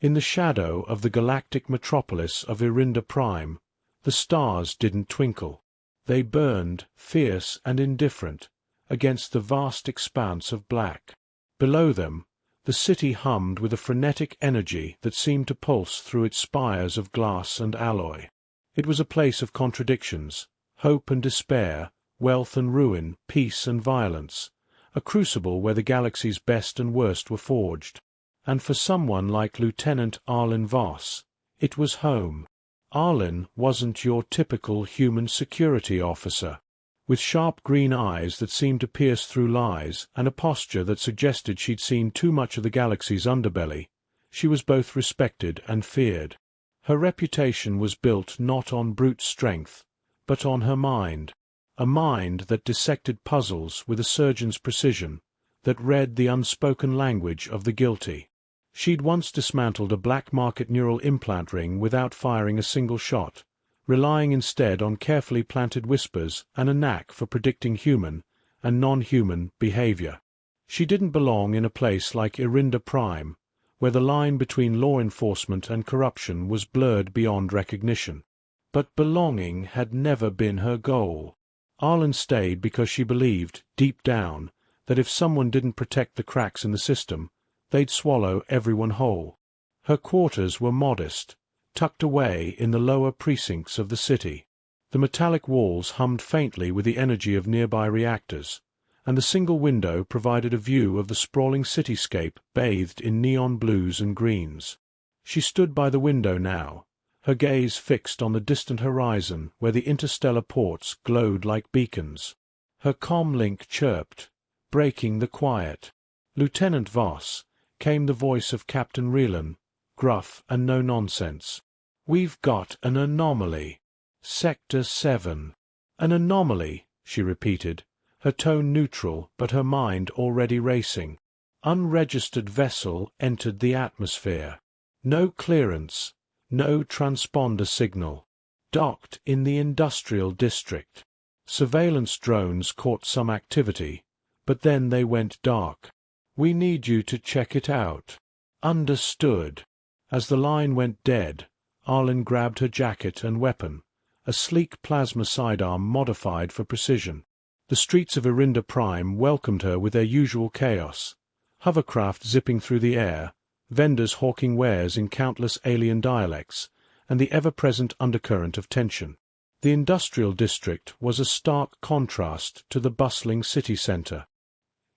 In the shadow of the galactic metropolis of Irinda Prime, the stars didn't twinkle. They burned, fierce and indifferent, against the vast expanse of black. Below them, the city hummed with a frenetic energy that seemed to pulse through its spires of glass and alloy. It was a place of contradictions, hope and despair, wealth and ruin, peace and violence, a crucible where the galaxy's best and worst were forged. And for someone like Lieutenant Arlen Voss, it was home. Arlen wasn't your typical human security officer. With sharp green eyes that seemed to pierce through lies and a posture that suggested she'd seen too much of the galaxy's underbelly, she was both respected and feared. Her reputation was built not on brute strength, but on her mind, a mind that dissected puzzles with a surgeon's precision, that read the unspoken language of the guilty. She'd once dismantled a black market neural implant ring without firing a single shot, relying instead on carefully planted whispers and a knack for predicting human and non-human behavior. She didn't belong in a place like Irinda Prime, where the line between law enforcement and corruption was blurred beyond recognition. But belonging had never been her goal. Arlen stayed because she believed, deep down, that if someone didn't protect the cracks in the system, they'd swallow everyone whole. Her quarters were modest, tucked away in the lower precincts of the city. The metallic walls hummed faintly with the energy of nearby reactors, and the single window provided a view of the sprawling cityscape bathed in neon blues and greens. She stood by the window now, her gaze fixed on the distant horizon where the interstellar ports glowed like beacons. Her comlink chirped, breaking the quiet. "Lieutenant Voss," came the voice of Captain Arlen, gruff and no-nonsense. "We've got an anomaly. Sector 7. "An anomaly," she repeated, her tone neutral but her mind already racing. Unregistered vessel entered the atmosphere. No clearance, no transponder signal. Docked in the industrial district. Surveillance drones caught some activity, but then they went dark. "We need you to check it out." "Understood." As the line went dead, Arlen grabbed her jacket and weapon, a sleek plasma sidearm modified for precision. The streets of Irinda Prime welcomed her with their usual chaos, hovercraft zipping through the air, vendors hawking wares in countless alien dialects, and the ever-present undercurrent of tension. The industrial district was a stark contrast to the bustling city centre.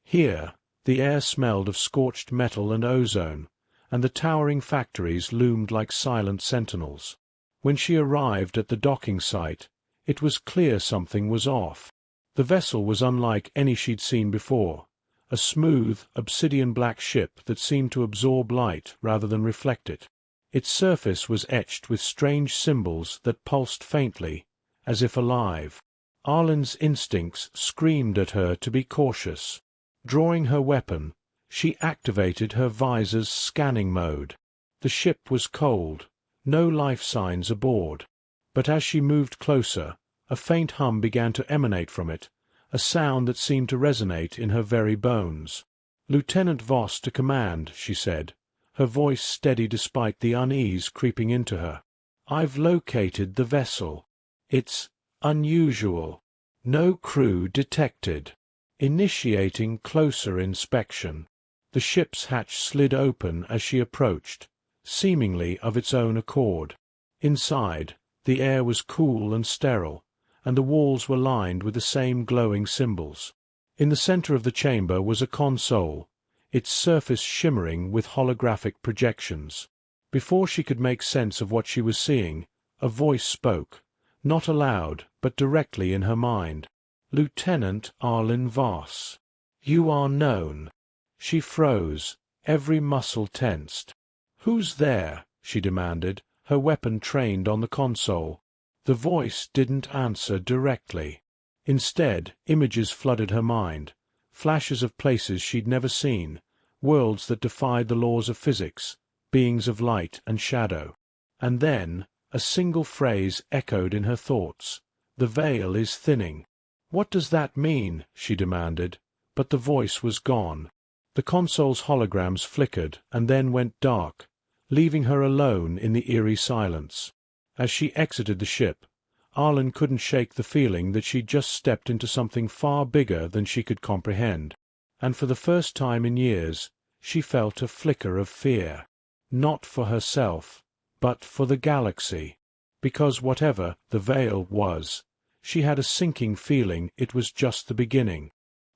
Here, the air smelled of scorched metal and ozone, and the towering factories loomed like silent sentinels. When she arrived at the docking site, it was clear something was off. The vessel was unlike any she'd seen before, a smooth, obsidian-black ship that seemed to absorb light rather than reflect it. Its surface was etched with strange symbols that pulsed faintly, as if alive. Arlen's instincts screamed at her to be cautious. Drawing her weapon, she activated her visor's scanning mode. The ship was cold, no life signs aboard. But as she moved closer, a faint hum began to emanate from it, a sound that seemed to resonate in her very bones. "Lieutenant Voss to command," she said, her voice steady despite the unease creeping into her. "I've located the vessel. It's unusual. No crew detected. Initiating closer inspection." The ship's hatch slid open as she approached, seemingly of its own accord. Inside, the air was cool and sterile, and the walls were lined with the same glowing symbols. In the center of the chamber was a console, its surface shimmering with holographic projections. Before she could make sense of what she was seeing, a voice spoke, not aloud, but directly in her mind. "Lieutenant Arlen Voss. You are known." She froze, every muscle tensed. "Who's there?" she demanded, her weapon trained on the console. The voice didn't answer directly. Instead, images flooded her mind, flashes of places she'd never seen, worlds that defied the laws of physics, beings of light and shadow. And then, a single phrase echoed in her thoughts. "The veil is thinning." "What does that mean?" she demanded, but the voice was gone. The console's holograms flickered and then went dark, leaving her alone in the eerie silence. As she exited the ship, Arlen couldn't shake the feeling that she'd just stepped into something far bigger than she could comprehend, and for the first time in years she felt a flicker of fear. Not for herself, but for the galaxy, because whatever the veil was, she had a sinking feeling it was just the beginning.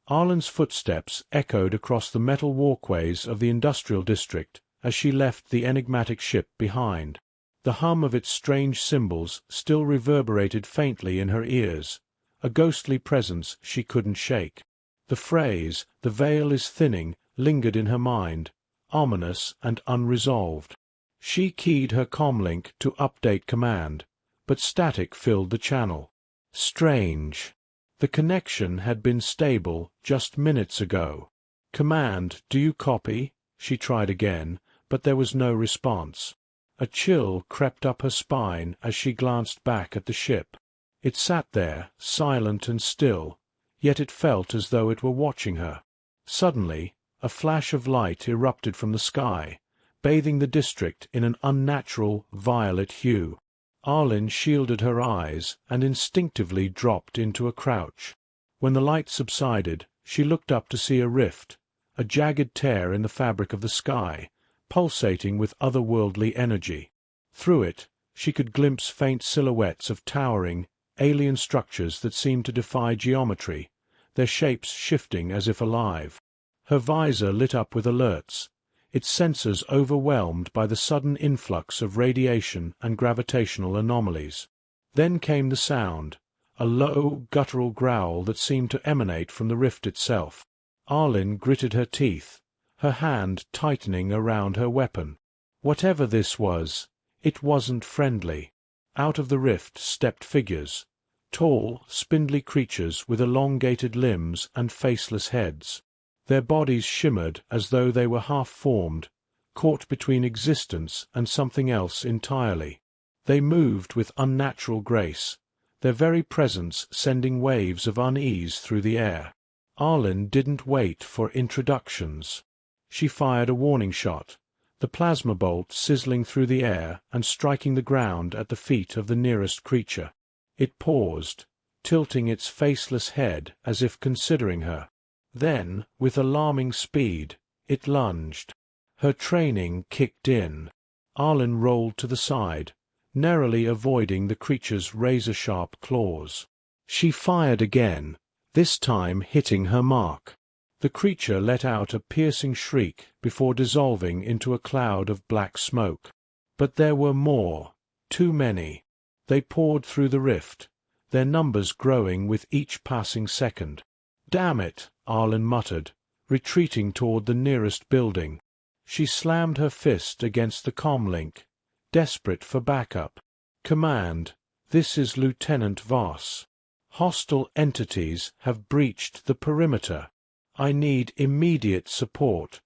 Arlen's footsteps echoed across the metal walkways of the industrial district as she left the enigmatic ship behind. The hum of its strange symbols still reverberated faintly in her ears, a ghostly presence she couldn't shake. The phrase, "the veil is thinning," lingered in her mind, ominous and unresolved. She keyed her comlink to update command, but static filled the channel. Strange. The connection had been stable just minutes ago. "Command, do you copy?" She tried again, but there was no response. A chill crept up her spine as she glanced back at the ship. It sat there, silent and still, yet it felt as though it were watching her. Suddenly, a flash of light erupted from the sky, bathing the district in an unnatural violet hue. Arlen shielded her eyes and instinctively dropped into a crouch. When the light subsided, she looked up to see a rift, a jagged tear in the fabric of the sky, pulsating with otherworldly energy. Through it, she could glimpse faint silhouettes of towering, alien structures that seemed to defy geometry, their shapes shifting as if alive. Her visor lit up with alerts, its sensors overwhelmed by the sudden influx of radiation and gravitational anomalies. Then came the sound, a low, guttural growl that seemed to emanate from the rift itself. Arlen gritted her teeth, her hand tightening around her weapon. Whatever this was, it wasn't friendly. Out of the rift stepped figures, tall, spindly creatures with elongated limbs and faceless heads. Their bodies shimmered as though they were half-formed, caught between existence and something else entirely. They moved with unnatural grace, their very presence sending waves of unease through the air. Arlen didn't wait for introductions. She fired a warning shot, the plasma bolt sizzling through the air and striking the ground at the feet of the nearest creature. It paused, tilting its faceless head as if considering her. Then, with alarming speed, it lunged. Her training kicked in. Arlen rolled to the side, narrowly avoiding the creature's razor-sharp claws. She fired again, this time hitting her mark. The creature let out a piercing shriek before dissolving into a cloud of black smoke. But there were more, too many. They poured through the rift, their numbers growing with each passing second. "Damn it," Arlen muttered, retreating toward the nearest building. She slammed her fist against the comlink, desperate for backup. "Command, this is Lieutenant Voss. Hostile entities have breached the perimeter. I need immediate support."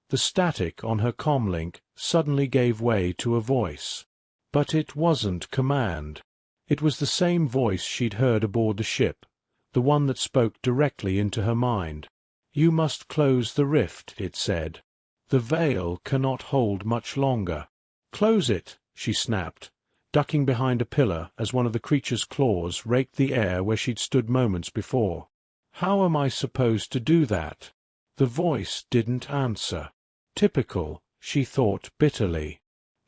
The static on her comlink suddenly gave way to a voice. But it wasn't command. It was the same voice she'd heard aboard the ship, the one that spoke directly into her mind. "You must close the rift," it said. "The veil cannot hold much longer." "Close it," she snapped, ducking behind a pillar as one of the creature's claws raked the air where she'd stood moments before. "How am I supposed to do that?" The voice didn't answer. Typical, she thought bitterly.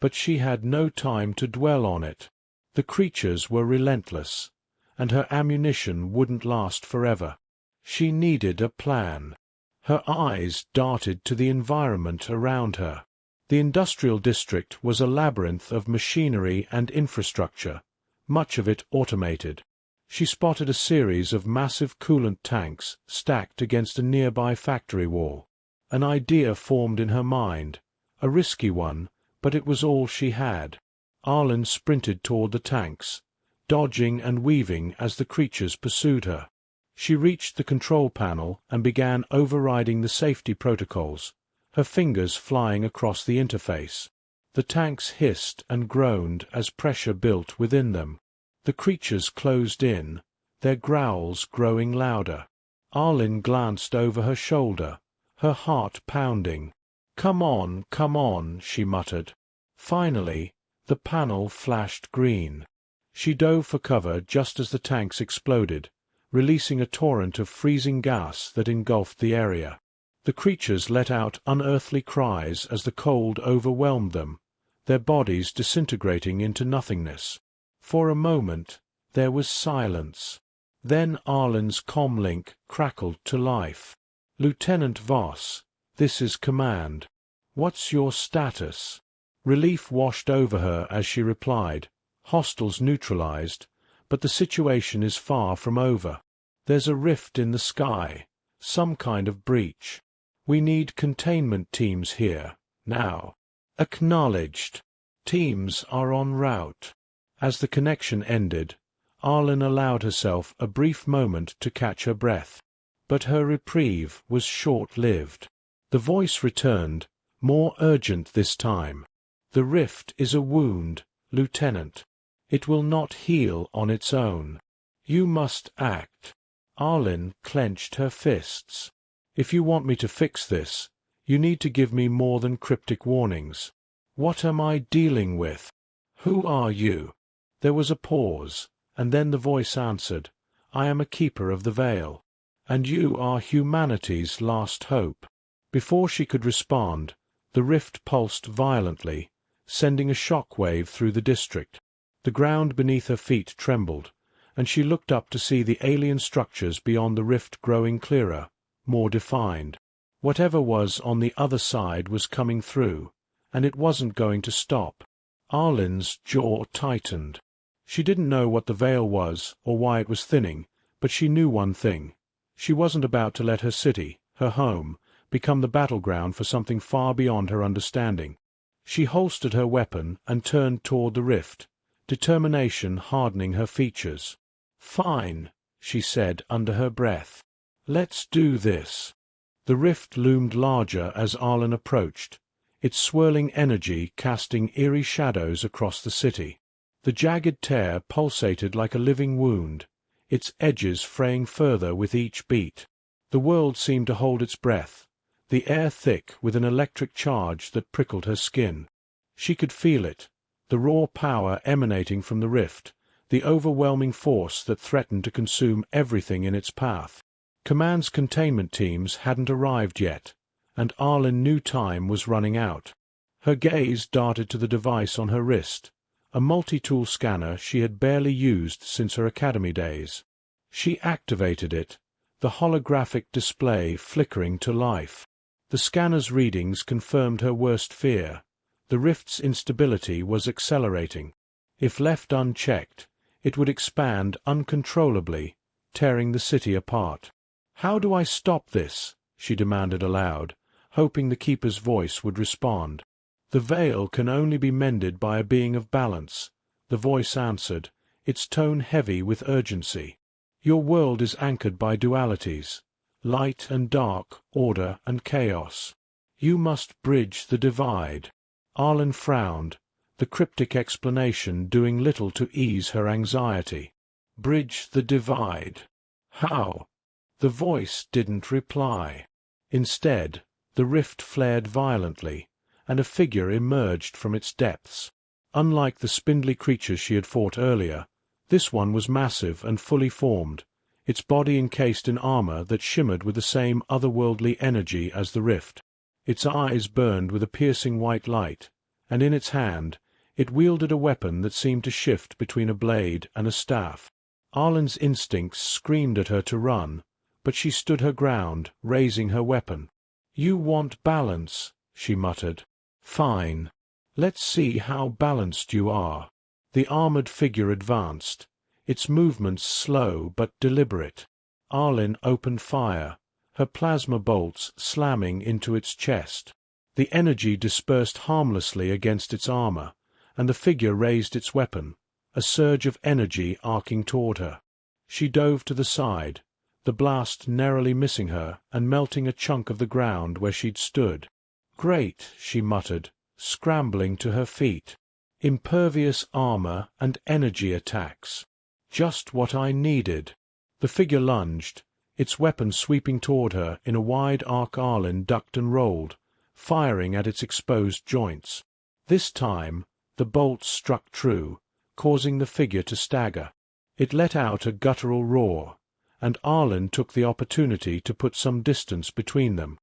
But she had no time to dwell on it. The creatures were relentless, and her ammunition wouldn't last forever. She needed a plan. Her eyes darted to the environment around her. The industrial district was a labyrinth of machinery and infrastructure, much of it automated. She spotted a series of massive coolant tanks stacked against a nearby factory wall. An idea formed in her mind, a risky one, but it was all she had. Arlen sprinted toward the tanks, dodging and weaving as the creatures pursued her. She reached the control panel and began overriding the safety protocols, her fingers flying across the interface. The tanks hissed and groaned as pressure built within them. The creatures closed in, their growls growing louder. Arlen glanced over her shoulder, her heart pounding. Come on," she muttered. Finally, the panel flashed green. She dove for cover just as the tanks exploded, releasing a torrent of freezing gas that engulfed the area. The creatures let out unearthly cries as the cold overwhelmed them, their bodies disintegrating into nothingness. For a moment, there was silence. Then Arlen's comlink crackled to life. "Lieutenant Voss, this is command. What's your status?" Relief washed over her as she replied, "Hostiles neutralized, but the situation is far from over. There's a rift in the sky, some kind of breach. We need containment teams here, now." "Acknowledged. Teams are en route." As the connection ended, Arlen allowed herself a brief moment to catch her breath. But her reprieve was short-lived. The voice returned, more urgent this time. "The rift is a wound, Lieutenant. It will not heal on its own. You must act." Arlen clenched her fists. "If you want me to fix this, you need to give me more than cryptic warnings. What am I dealing with? Who are you?" There was a pause, and then the voice answered, "I am a keeper of the veil, and you are humanity's last hope." Before she could respond, the rift pulsed violently, sending a shock wave through the district. The ground beneath her feet trembled, and she looked up to see the alien structures beyond the rift growing clearer, more defined. Whatever was on the other side was coming through, and it wasn't going to stop. Arlen's jaw tightened. She didn't know what the veil was or why it was thinning, but she knew one thing. She wasn't about to let her city, her home, become the battleground for something far beyond her understanding. She holstered her weapon and turned toward the rift, determination hardening her features. "Fine," she said under her breath. "Let's do this." The rift loomed larger as Arlen approached, its swirling energy casting eerie shadows across the city. The jagged tear pulsated like a living wound, its edges fraying further with each beat. The world seemed to hold its breath, the air thick with an electric charge that prickled her skin. She could feel it, the raw power emanating from the rift, the overwhelming force that threatened to consume everything in its path. Command's containment teams hadn't arrived yet, and Arlen knew time was running out. Her gaze darted to the device on her wrist, a multi-tool scanner she had barely used since her academy days. She activated it, the holographic display flickering to life. The scanner's readings confirmed her worst fear. The rift's instability was accelerating. If left unchecked, it would expand uncontrollably, tearing the city apart. "How do I stop this?" she demanded aloud, hoping the keeper's voice would respond. "The veil can only be mended by a being of balance," the voice answered, its tone heavy with urgency. "Your world is anchored by dualities, light and dark, order and chaos. You must bridge the divide." Arlen frowned, the cryptic explanation doing little to ease her anxiety. "Bridge the divide? How?" The voice didn't reply. Instead, the rift flared violently, and a figure emerged from its depths. Unlike the spindly creatures she had fought earlier, this one was massive and fully formed, its body encased in armor that shimmered with the same otherworldly energy as the rift. Its eyes burned with a piercing white light, and in its hand it wielded a weapon that seemed to shift between a blade and a staff. Arlen's instincts screamed at her to run, but she stood her ground, raising her weapon. "You want balance," she muttered. "Fine. Let's see how balanced you are." The armored figure advanced, its movements slow but deliberate. Arlen opened fire, her plasma bolts slamming into its chest. The energy dispersed harmlessly against its armor, and the figure raised its weapon, a surge of energy arcing toward her. She dove to the side, the blast narrowly missing her and melting a chunk of the ground where she'd stood. "Great," she muttered, scrambling to her feet. "Impervious armor and energy attacks. Just what I needed." The figure lunged, its weapon sweeping toward her in a wide arc. Arlen ducked and rolled, firing at its exposed joints. This time, the bolt struck true, causing the figure to stagger. It let out a guttural roar, and Arlen took the opportunity to put some distance between them.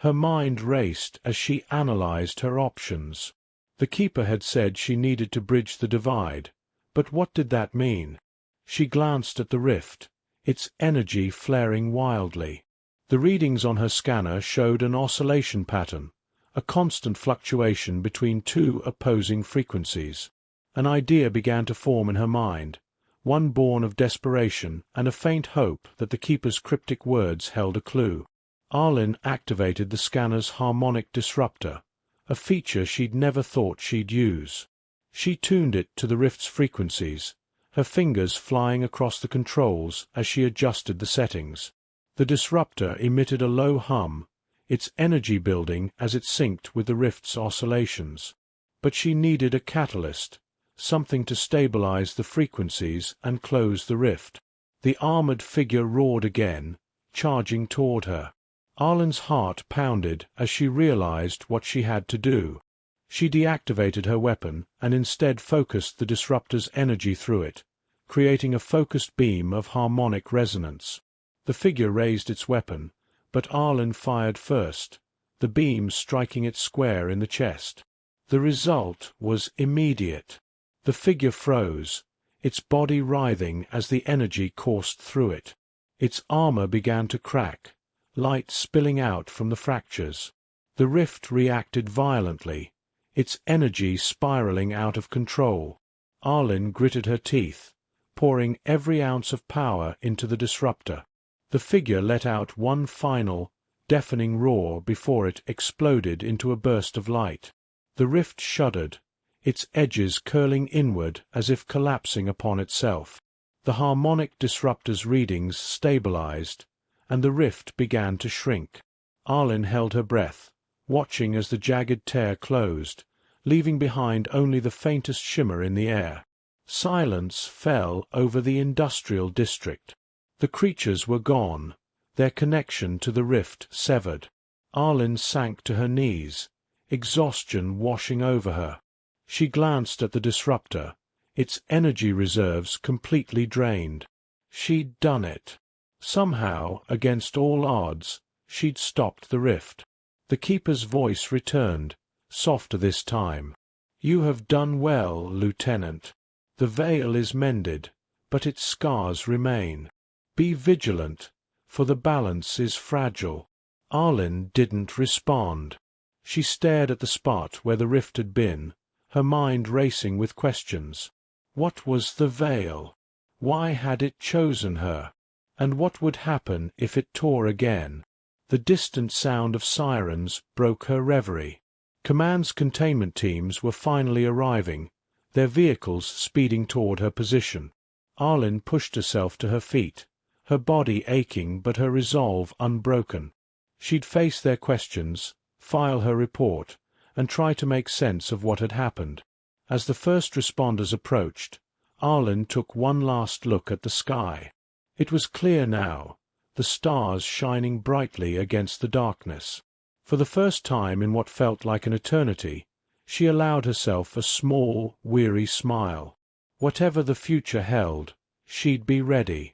Her mind raced as she analyzed her options. The keeper had said she needed to bridge the divide, but what did that mean? She glanced at the rift, its energy flaring wildly. The readings on her scanner showed an oscillation pattern, a constant fluctuation between two opposing frequencies. An idea began to form in her mind, one born of desperation and a faint hope that the keeper's cryptic words held a clue. Arlen activated the scanner's harmonic disruptor, a feature she'd never thought she'd use. She tuned it to the rift's frequencies, her fingers flying across the controls as she adjusted the settings. The disruptor emitted a low hum, its energy building as it synced with the rift's oscillations. But she needed a catalyst, something to stabilize the frequencies and close the rift. The armored figure roared again, charging toward her. Arlen's heart pounded as she realized what she had to do. She deactivated her weapon and instead focused the disruptor's energy through it, creating a focused beam of harmonic resonance. The figure raised its weapon, but Arlen fired first, the beam striking it square in the chest. The result was immediate. The figure froze, its body writhing as the energy coursed through it. Its armor began to crack, light spilling out from the fractures. The rift reacted violently, its energy spiraling out of control. Arlen gritted her teeth, pouring every ounce of power into the disruptor. The figure let out one final, deafening roar before it exploded into a burst of light. The rift shuddered, its edges curling inward as if collapsing upon itself. The harmonic disruptor's readings stabilized, and the rift began to shrink. Arlen held her breath, watching as the jagged tear closed, leaving behind only the faintest shimmer in the air. Silence fell over the industrial district. The creatures were gone, their connection to the rift severed. Arlen sank to her knees, exhaustion washing over her. She glanced at the disruptor, its energy reserves completely drained. She'd done it. Somehow, against all odds, she'd stopped the rift. The keeper's voice returned, softer this time. "You have done well, Lieutenant. The veil is mended, but its scars remain. Be vigilant, for the balance is fragile." Arlen didn't respond. She stared at the spot where the rift had been, her mind racing with questions. What was the veil? Why had it chosen her? And what would happen if it tore again? The distant sound of sirens broke her reverie. Command's containment teams were finally arriving, their vehicles speeding toward her position. Arlen pushed herself to her feet, her body aching but her resolve unbroken. She'd face their questions, file her report, and try to make sense of what had happened. As the first responders approached, Arlen took one last look at the sky. It was clear now, the stars shining brightly against the darkness. For the first time in what felt like an eternity, she allowed herself a small, weary smile. Whatever the future held, she'd be ready.